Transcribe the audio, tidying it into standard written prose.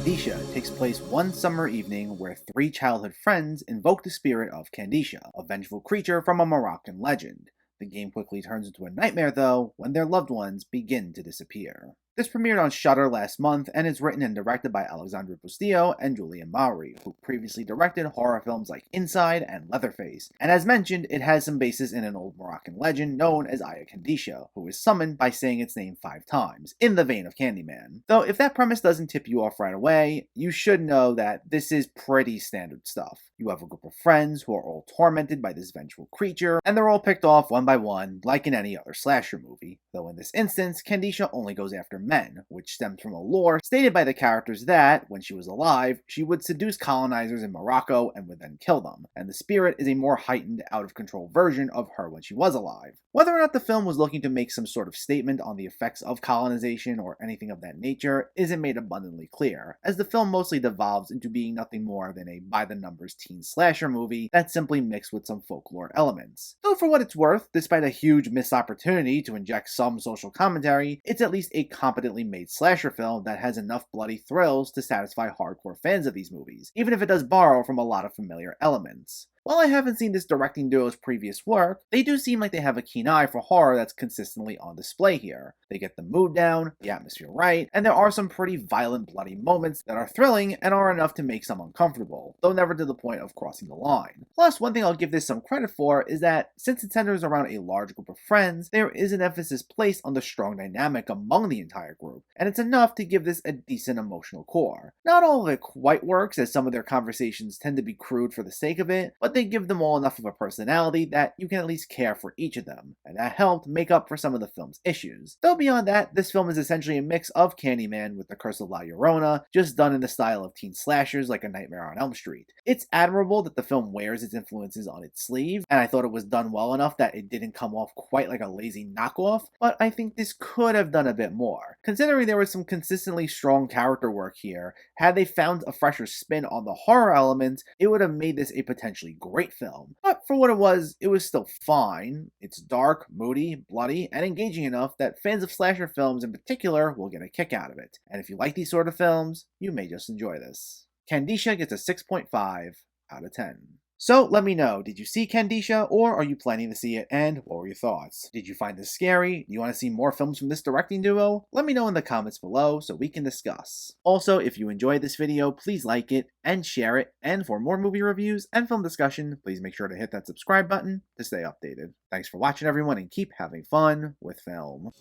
Kandisha takes place one summer evening where three childhood friends invoke the spirit of Kandisha, a vengeful creature from a Moroccan legend. The game quickly turns into a nightmare, though, when their loved ones begin to disappear. This premiered on Shudder last month and is written and directed by Alexandre Bustillo and Julian Maury, who previously directed horror films like Inside and Leatherface. And as mentioned, it has some basis in an old Moroccan legend known as Kandisha, who is summoned by saying its name 5 times, in the vein of Candyman. Though if that premise doesn't tip you off right away, you should know that this is pretty standard stuff. You have a group of friends who are all tormented by this vengeful creature, and they're all picked off one by one, like in any other slasher movie. Though in this instance, Kandisha only goes after men, which stems from a lore stated by the characters that, when she was alive, she would seduce colonizers in Morocco and would then kill them, and the spirit is a more heightened, out-of-control version of her when she was alive. Whether or not the film was looking to make some sort of statement on the effects of colonization or anything of that nature isn't made abundantly clear, as the film mostly devolves into being nothing more than a by-the-numbers teen slasher movie that's simply mixed with some folklore elements. Though for what it's worth, despite a huge missed opportunity to inject some social commentary, it's at least a competently made slasher film that has enough bloody thrills to satisfy hardcore fans of these movies, even if it does borrow from a lot of familiar elements. While I haven't seen this directing duo's previous work, they do seem like they have a keen eye for horror that's consistently on display here. They get the mood down, the atmosphere right, and there are some pretty violent, bloody moments that are thrilling and are enough to make some uncomfortable, though never to the point of crossing the line. Plus, one thing I'll give this some credit for is that, since it centers around a large group of friends, there is an emphasis placed on the strong dynamic among the entire group, and it's enough to give this a decent emotional core. Not all of it quite works, as some of their conversations tend to be crude for the sake of it, but they give them all enough of a personality that you can at least care for each of them, and that helped make up for some of the film's issues. Though beyond that, this film is essentially a mix of Candyman with The Curse of La Llorona, just done in the style of teen slashers like A Nightmare on Elm Street. It's admirable that the film wears its influences on its sleeve, and I thought it was done well enough that it didn't come off quite like a lazy knockoff, but I think this could have done a bit more. Considering there was some consistently strong character work here, had they found a fresher spin on the horror elements, it would have made this a potentially great film. But for what it was still fine. It's dark, moody, bloody, and engaging enough that fans of slasher films in particular will get a kick out of it. And if you like these sort of films, you may just enjoy this. Kandisha gets a 6.5 out of 10. So let me know, did you see Kandisha, or are you planning to see it, and what were your thoughts? Did you find this scary? Do you want to see more films from this directing duo? Let me know in the comments below so we can discuss. Also, if you enjoyed this video, please like it and share it, and for more movie reviews and film discussion, please make sure to hit that subscribe button to stay updated. Thanks for watching everyone, and keep having fun with film.